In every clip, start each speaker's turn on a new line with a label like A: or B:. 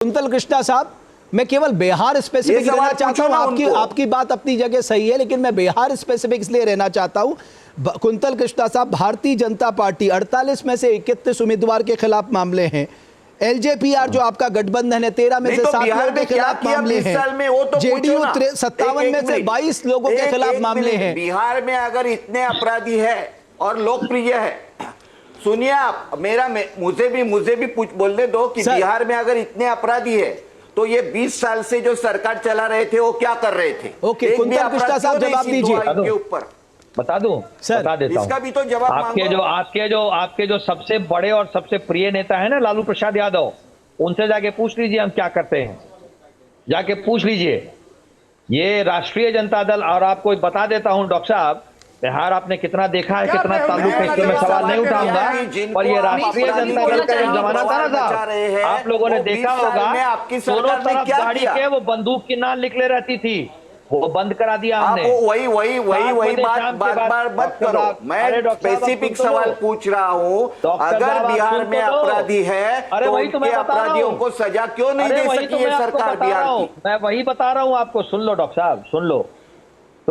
A: Quintal Krishna साहब, मैं केवल बिहार स्पेसिफिक रहना चाहता हूं। आपकी बात अपनी जगह सही है, लेकिन मैं बिहार स्पेसिफिक इसलिए रहना चाहता हूं। कुंतल कृष्णा साहब, भारतीय जनता पार्टी 48 में से 31 उम्मीदवार के खिलाफ मामले हैं। एलजेपीआर जो आपका गठबंधन है 13 में से 7 लोगों के खिलाफ मामले हैं। जेडीयू 57 में से 22 लोगों के खिलाफ मामले हैं।
B: बिहार में अगर इतने अपराधी है और लोकप्रिय है, सुनिए आप, मुझे भी बोलने दो कि बिहार में अगर इतने अपराधी है तो ये 20 साल से जो सरकार चला रहे थे वो क्या कर रहे थे?
A: ओके, कुंतल कृष्णा साहब जवाब दीजिए।
C: के ऊपर बता दूं, बता देता हूं।
B: इसका भी तो जवाब
C: आपके जो सबसे बड़े और सबसे प्रिय नेता है ना लालू प्रसाद यादव, उनसे जाके पूछ लीजिए हम क्या करते हैं, जाके पूछ लीजिए। ये राष्ट्रीय जनता दल, और आपको बता देता हूं डॉक्टर साहब, बिहार आपने कितना देखा है, कितना ताल्लुक है, इसमें मैं सवाल नहीं उठाऊंगा। और ये राष्ट्रीय जनता दल का जो जमाना था ना साहब, आप लोगों ने देखा होगा दोनों तरफ गाड़ी के वो बंदूक की नाम निकले रहती थी, वो बंद करा दिया हमने।
B: वही बात मत करो। मैं स्पेसिफिक सवाल पूछ रहा हूँ, अगर बिहार में अपराधी है तो उनके अपराधियों को सजा क्यों नहीं दे सकी है सरकार बिहार की?
C: मैं वही बता रहा हूँ आपको, सुन लो डॉक्टर साहब, सुन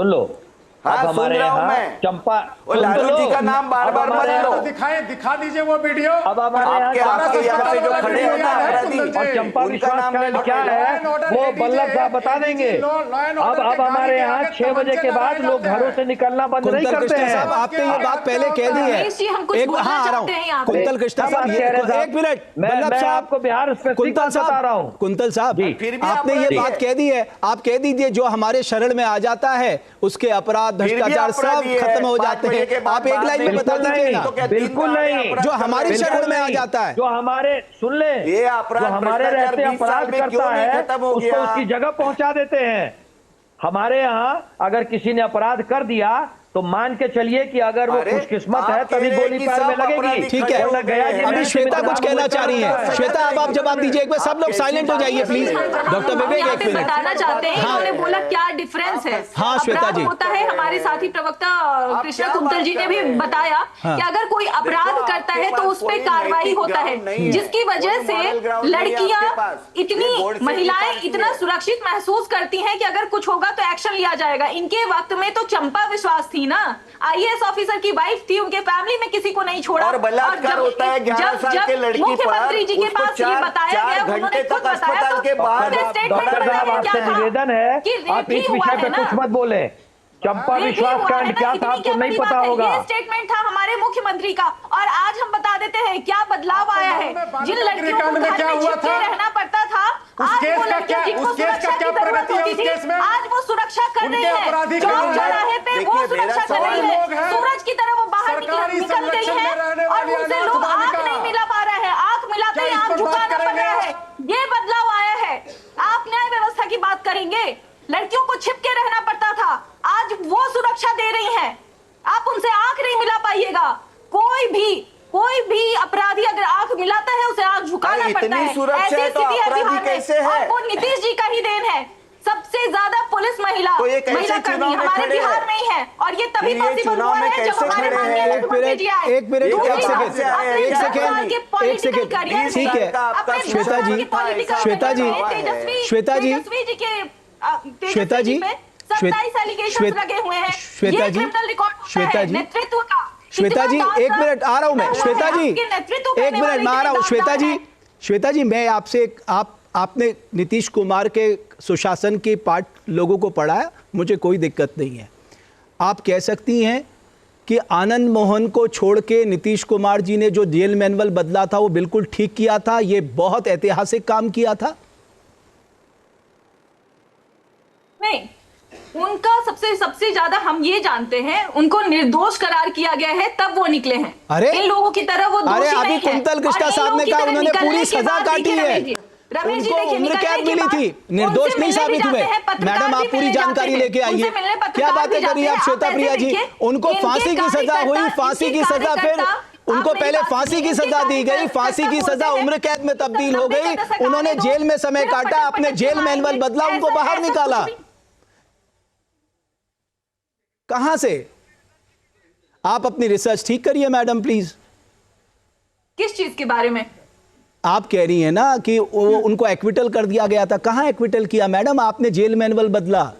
C: लो।
B: हाँ,
C: हमारे यहाँ चंपा,
B: लालू जी का नाम बार बार मत लो।
D: दिखा दीजिए वो वीडियो।
C: अब हमारे
B: यहाँ से जो खड़े हैं ना अपराधी,
C: और चंपा विश्वास कांड क्या है वो बल्लभ साहब बता देंगे। अब हमारे यहाँ 6 बजे के बाद लोग घरों से निकलना बंद नहीं करते हैं।
A: आपने ये बात पहले कह दी है। हाँ, आ रहा हूँ कुंतल कृष्णा साहब, एक मिनट।
C: मैं आपको बिहार
A: कुंतल साहब बता रहा हूँ। कुंतल साहब, आपने ये बात कह दी है, आप कह दीजिए जो हमारे शरण में आ जाता है उसके अपराध, भ्रष्टाचार सब खत्म हो जाते हैं। आप एक लाइन में बता दीजिए ना।
C: बिल्कुल नहीं,
A: जो हमारी शरण में आ जाता है,
C: जो हमारे, सुन ले, जो हमारे रहते अपराध करता है उसको उसकी जगह पहुंचा देते हैं। हमारे यहाँ अगर किसी ने अपराध कर दिया तो मान के चलिए कि अगर वो खुशकिस्मत है तभी गोली पैर में लगेगी।
A: ठीक है, अभी श्वेता कुछ कहना चाह रही है। श्वेता, अब आप जवाब दीजिए। एक बार सब लोग साइलेंट हो जाइए प्लीज। डॉक्टर विवेक, एक मिनट
E: बताना चाहते हैं। उन्होंने बोला क्या डिफरेंस है।
A: हाँ श्वेता जी,
E: होता है, हमारे साथी प्रवक्ता कृष्णा कुंतल जी ने भी बताया कि अगर कोई अपराध करता है तो उस पर कार्रवाई होता है, जिसकी वजह से लड़कियां, इतनी महिलाएं इतना सुरक्षित महसूस करती हैं कि अगर कुछ होगा तो एक्शन लिया जाएगा। इनके वक्त में तो चंपा विश्वास थी ना, आईएएस ऑफिसर की वाइफ थी, उनके फैमिली में किसी को नहीं छोड़ा।
B: और बलात्कार होता है 11 साल के लड़की पर,
E: मुख्यमंत्री जी के पास ये बताया गया, उन्होंने खुद बताया। तो
B: के बाहर
C: आपसे निवेदन है, आप इस विषय पे कुछ मत बोले। चंपा विश्वास कांड क्या था आपको नहीं पता होगा।
E: ये स्टेटमेंट था हमारे मुख्यमंत्री का, और आज हम बता देते हैं क्या बदलाव आया है। जिन लड़कियों को घर में छिपके रहना पड़ता था, आज वो लड़कियां जिनको सुरक्षा की जरूरत होती थी, आज वो सुरक्षा कर रही है। चौक चौराहे पे वो सुरक्षा कर रही है। सूरज की तरह वो बाहर निकल गई है और उनसे लोग आंख नहीं मिला पा रहे हैं। आंख मिलाते ही आंख झुकाना पड़ रहा है। ये बदलाव आया है। आप न्याय व्यवस्था की बात करेंगे, लड़कियों को छिपके रहना पड़ता था, आज वो सुरक्षा दे रही हैं। आप उनसे आंख नहीं मिला पाइएगा। कोई भी अपराधी अगर आंख मिलाता है उसे आंख झुकाना पड़ता है। ऐसी स्थिति है बिहार में, और वो नीतीश जी का ही देन है। सबसे ज्यादा पुलिस महिला कर्मी हमारे बिहार में ही है, और ये तभी पॉसिबल हुआ है जब हमारे माननीय मुख्यमंत्री जी आए।
A: एक मिनट, एक सेकेंड, ठीक है श्वेता जी, श्वेता जी, श्वेता जी, श्वेता जी,
E: 27 एलिगेशंस लगे हुए हैं।
A: श्वेता जी, श्वेता जी,
E: नेतृत्व का,
A: श्वेता जी, एक मिनट आ रहा हूं मैं। श्वेता जी, एक मिनट मैं आ रहा हूं। श्वेता जी, मैं आपसे, आपने नीतीश कुमार के सुशासन के पार्ट लोगों को पढ़ाया, मुझे कोई दिक्कत नहीं है। आप कह सकती हैं कि आनंद मोहन को छोड़ के नीतीश कुमार जी ने जो जेल मैनुअल बदला था वो बिल्कुल ठीक किया था, ये बहुत ऐतिहासिक काम किया था।
E: नहीं, उनका सबसे ज्यादा हम ये जानते हैं, उनको निर्दोष करार किया गया है तब वो निकले हैं।
A: अरे
E: इन लोगों की तरह वो दोषी नहीं
A: अभी कुंतल कृष्णा साहब ने कहा उन्होंने पूरी सजा काटी है, उनको उम्र कैद मिली थी, निर्दोष नहीं साबित हुए। मैडम, आप पूरी जानकारी लेके आइए। क्या बातें कर रही है आप श्वेता प्रिया जी? उनको फांसी की सजा हुई, फांसी की सजा, फिर उनको पहले फांसी की सजा दी गई, फांसी की सजा उम्र कैद में तब्दील हो गई, उन्होंने जेल में समय काटा, अपने जेल मैनुअल बदला, उनको बाहर निकाला। कहां से? आप अपनी रिसर्च ठीक करिए मैडम प्लीज।
E: किस चीज के बारे में?
A: आप कह रही हैं ना कि उनको एक्विटल कर दिया गया था। कहाँ एक्विटल किया मैडम? आपने जेल मैनुअल बदला।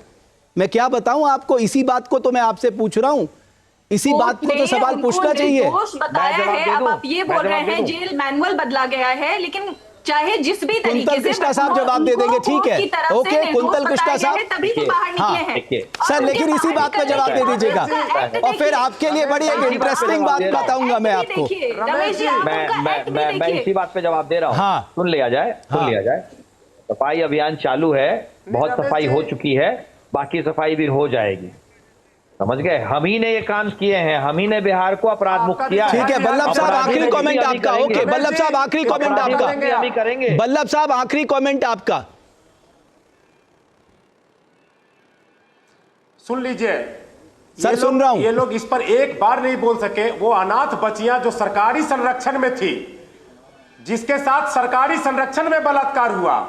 A: मैं क्या बताऊं आपको? इसी बात को तो मैं आपसे पूछ रहा हूं, इसी बात को तो सवाल पूछना चाहिए।
E: निर्दोष बताया है, अब आप ये बोल रहे हैं जेल मैनुअल बदला गया है, लेकिन चाहे जिस भी तरीके
A: कुंतल
E: से
A: कृष्णा साहब जवाब दे देंगे, ठीक है, ओके कुंतल कृष्णा साहब,
E: तभी तो बाहर निकले हैं
A: सर, लेकिन इसी बात पर जवाब दे दीजिएगा। और फिर आपके लिए बड़ी एक इंटरेस्टिंग बात बताऊंगा मैं आपको।
C: मैं इसी बात पे जवाब दे रहा हूँ।
A: हाँ।
C: सुन लिया जाए। सफाई अभियान चालू है, बहुत सफाई हो चुकी है, बाकी सफाई भी हो जाएगी। समझ गए? हम ही ने ये काम किए हैं, हम ही ने बिहार को अपराध मुक्त किया है।
A: ठीक है बल्लभ साहब, आखिरी कमेंट आपका। ओके बल्लभ साहब, आखिरी कमेंट आपका।
C: अभी करेंगे।
A: बल्लभ साहब, आखिरी कमेंट आपका।
D: सुन लीजिए,
A: सर सुन रहा हूं।
D: ये लोग इस पर एक बार नहीं बोल सके। वो अनाथ बच्चियां जो सरकारी संरक्षण में थी, जिसके साथ सरकारी संरक्षण में बलात्कार हुआ,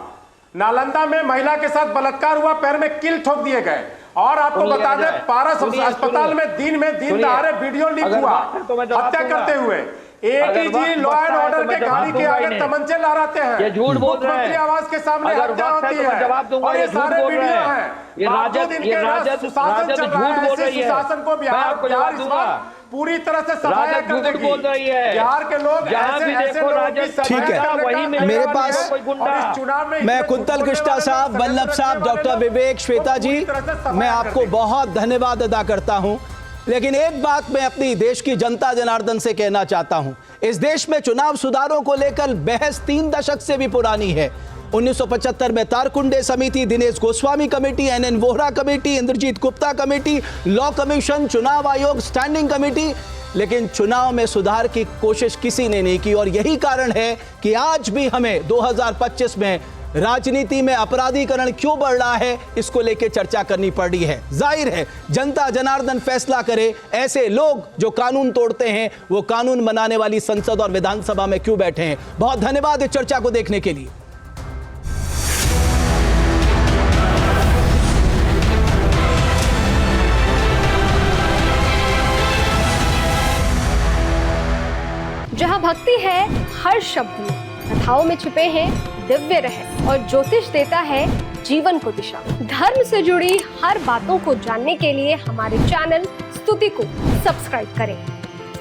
D: नालंदा में महिला के साथ बलात्कार हुआ, पैर में किल ठोक दिए गए। और आपको बता दें, पारस अस्पताल में दिन दहाड़े वीडियो लीक हुआ हत्या करते हुए। एडीजी लॉ एंड ऑर्डर के गाड़ी के आगे तमंचे लहराते हैं,
C: ये झूठ बोल रहे हैं।
D: मुख्यमंत्री आवास के सामने हत्या होती है,
C: जवाब दूंगा,
D: और ये सारे वीडियो हैं।
C: ये राजद
D: सुशासन चल रहा है, ऐसे सुशासन को बिहार इस बार पूरी तरह से सफाया कर देगी।
C: बोल रही है
D: बिहार के लोग ऐसे लोगों की
A: ठीक है,
C: वही
A: मेरे पास
D: चुनाव में
A: मैं कुंतल कृष्णा साहब, बल्लभ साहब, डॉक्टर विवेक, श्वेता जी, मैं आपको बहुत धन्यवाद अदा करता हूं। लेकिन एक बात मैं अपनी देश की जनता जनार्दन से कहना चाहता हूं, इस देश में चुनाव सुधारों को लेकर बहस 3 दशक से भी पुरानी है। 1975 में तारकुंडे समिति, Dinesh Goswami committee, NN Vohra committee, Indrajit Gupta committee, law commission, चुनाव आयोग, स्टैंडिंग कमेटी, लेकिन चुनाव में सुधार की कोशिश किसी ने नहीं की। और यही कारण है कि आज भी हमें 2025 में राजनीति में अपराधीकरण क्यों बढ़ रहा है, इसको लेकर चर्चा करनी पड़ रही है। जाहिर है जनता जनार्दन फैसला करे, ऐसे लोग जो कानून तोड़ते हैं वो कानून बनाने वाली संसद और विधानसभा में क्यों बैठे हैं। बहुत धन्यवाद इस चर्चा को देखने के लिए।
F: जहाँ भक्ति है हर शब्द में, कथाओं में छुपे हैं दिव्य रहस्य, और ज्योतिष देता है जीवन को दिशा। धर्म से जुड़ी हर बातों को जानने के लिए हमारे चैनल स्तुति को सब्सक्राइब करें।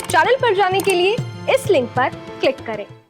F: चैनल पर जाने के लिए इस लिंक पर क्लिक करें।